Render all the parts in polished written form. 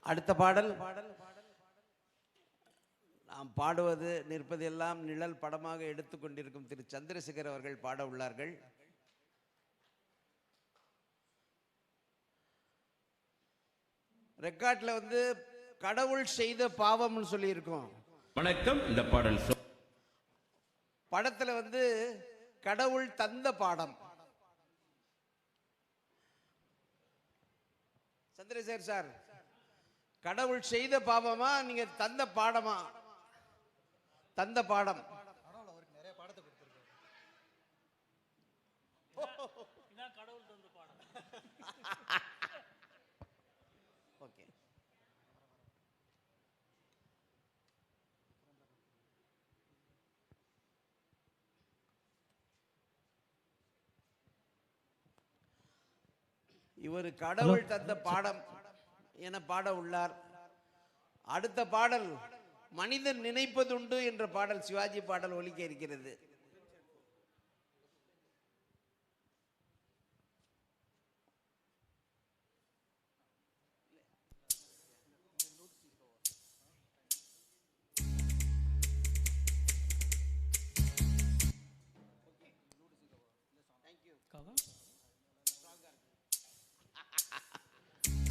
அடுத்த பாடல் நாம் பாடுவது நிற்பது எல்லாம் நிழல் படமாக எடுத்துக்கொண்டிருக்கும் திரு சந்திரசேகர் அவர்கள் பாட உள்ளார்கள். ரெக்கார்ட்ல வந்து கடவுள் செய்த பாவம்னு சொல்லி இருக்கோம். வணக்கம். இந்த பாடல் படத்துல வந்து கடவுள் தந்த பாடம். சந்திரசேகர் சார், கடவுள் செய்த பாவமா நீங்க தந்த பாடமா? தந்த பாடம். நிறைய பாடத்தை கொடுத்திருக்காரு. கடவுள் தந்த பாடம். ஓகே. இவர் கடவுள் தந்த பாடம் என பாட உள்ளார். அடுத்த பாடல் மனிதன் நினைப்பதுண்டு என்ற பாடல், சிவாஜி பாடல் ஒலிக்க இருக்கிறது.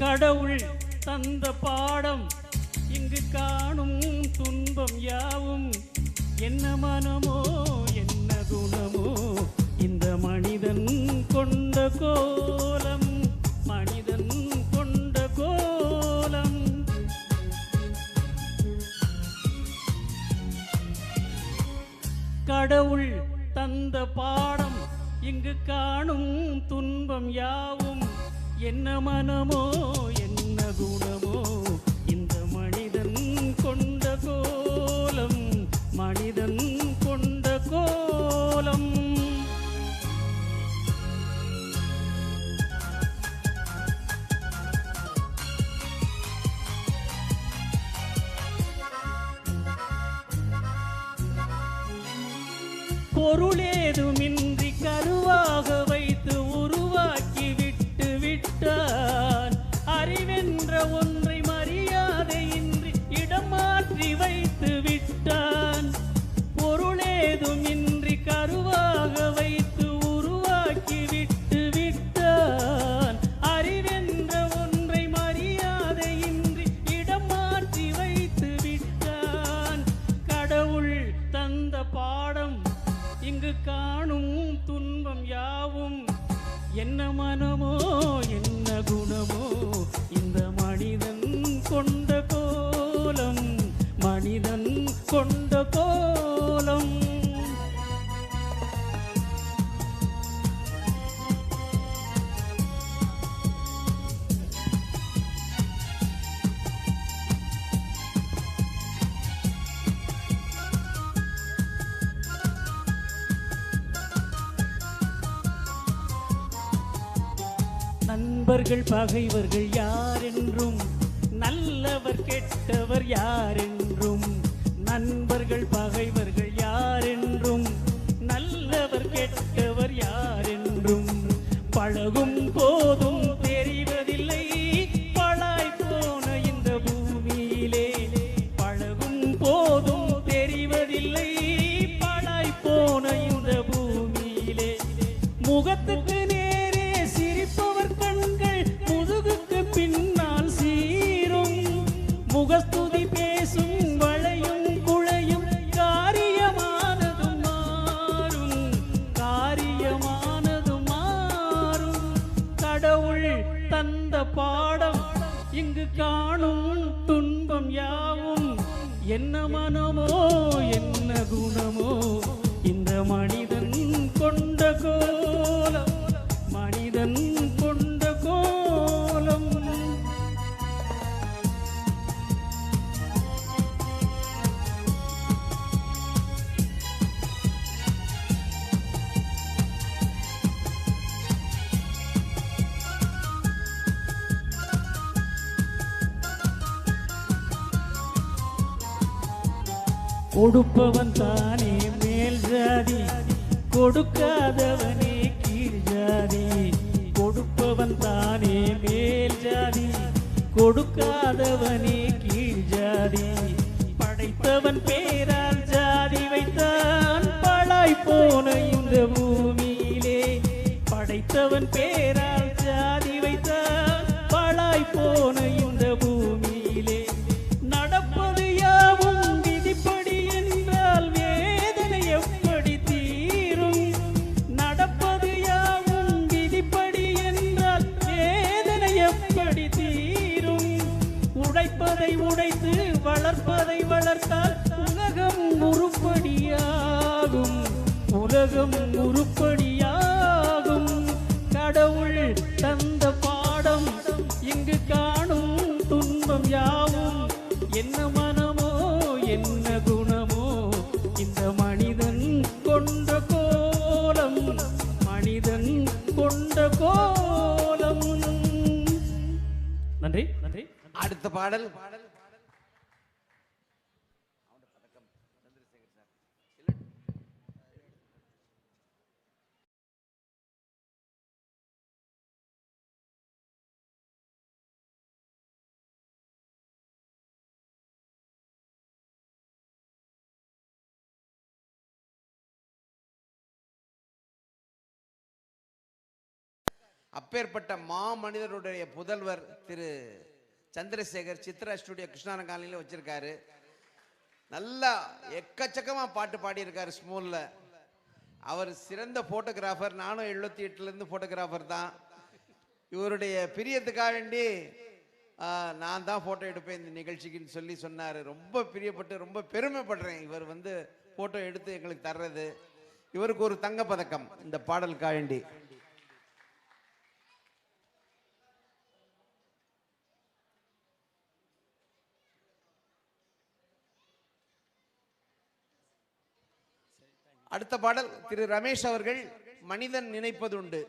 கடவுள் தந்த பாடம் இங்கு காணும் துன்பம் யாவும் என்ன மனமோ என்ன குணமோ இந்த மனிதன் கொண்ட கோலம், மனிதன் கொண்ட கோலம். கடவுள் தந்த பாடம் இங்கு காணும் துன்பம் யாவும் என்ன மனமோ என்ன குணமோ இந்த மனிதன் கொண்ட கோலம், மனிதன் கொண்ட கோலம். பொருளேதுமின்றி கருவாக வைத்து உருவாக்கி விட்டு விட்டான். அறிவென்ற ஒன்றை மரியாதையின்றி இடம் மாற்றி வைத்து விட்டான். பொருளேதுமின்றி கருவாக வைத்து உருவாக்கி விட்டு விட்டான். அறிவென்ற ஒன்றை மரியாதையின்றி இடம் மாற்றி வைத்து விட்டான். கடவுள் தந்த பாடம் இங்கு காணும் துன்பம் யாவும் என்ன மனமோ என்ன குணமோ இந்த மனிதன் கொண்ட கோலம், மனிதன் கொண்ட கோலம். நண்பர்கள் பகைவர்கள் யாரென்றும் நல்லவர் கெட்டவர் யாரென்றும், நண்பர்கள் பகைவர்கள் யாரென்றும் நல்லவர் கெட்டவர் யாரென்றும் பழகும் போதும் தெரிவதில்லை பழாய் போன இந்த பூமியிலே. பழகும் போதும் தெரிவதில்லை பழாய் போன இந்த பூமியிலே. முகத்துக்கு பின்னால் சீரும் முகஸ்துதி பேசும் வளையும் குழையும் காரியமானதும் மாறும், காரியமானதும் மாறும். கடவுள் தந்த பாடம் இங்கு காணும் துன்பம் யாவும் என்ன மனமோ என்ன குணமோ இந்த மனிதன் கொண்ட கோலம், மனிதன் கொண்ட கோலம். கொடுப்பவன் தானே மேல் ஜாதி, கொடுக்காதவனே கீழ் ஜாதி. கொடுப்பவன் தானே மேல் ஜாதி, கொடுக்காதவனே கீழ் ஜாதி. படைத்தவன் பேரால் ஜாதி வைத்தான் பாழாய் போன இந்த பூமியிலே. படைத்தவன் பேரால் ஜாதி வைத்தான் பாழாய் போன இந்த பூமியிலே. நடப்பது யாவும் விதிப்படி என்றால் வேதனை எப்படி தீரும்? நடப்பது யாவும் விதிப்படி என்றால் வேதனை எப்படி தீரும்? உடைப்பதை உடைத்து வளர்ப்பதை வளர்த்தால் உலகம் உருப்படியாகும். உலகம் உருப்படியாகும். கடவுள் தந்த பாடம் இங்கு காணும் துன்பம் யாவும் என்ன மனமோ என்ன குணமோ இந்த மனிதன் கொண்ட கோலம், மனிதன் கொண்ட கோலம். நன்றி நன்றி. அடுத்த பாடல் அப்பேற்பட்ட மாமனிதருடைய புதல்வர் திரு சந்திரசேகர் சித்ரா ஸ்டுடியோ கிருஷ்ணாரங்காலையில் வச்சிருக்காரு. நல்லா எக்கச்சக்கமா பாட்டு பாடியிருக்காரு ஸ்மூல்ல. அவர் சிறந்த போட்டோகிராஃபர். நானும் 78லேருந்து போட்டோகிராஃபர் தான். இவருடைய பிரியத்துக்காக வேண்டி நான் தான் போட்டோ எடுப்பேன் இந்த நிகழ்ச்சிக்குன்னு சொல்லி சொன்னார். ரொம்ப பிரியப்பட்டு ரொம்ப பெருமைப்படுறேன் இவர் வந்து போட்டோ எடுத்து எங்களுக்கு தர்றது. இவருக்கு ஒரு தங்கப்பதக்கம் இந்த பாடலுக்காக வேண்டி. அடுத்த பாடல் திரு ரமேஷ் அவர்கள் மனிதன் நினைப்பதுண்டு.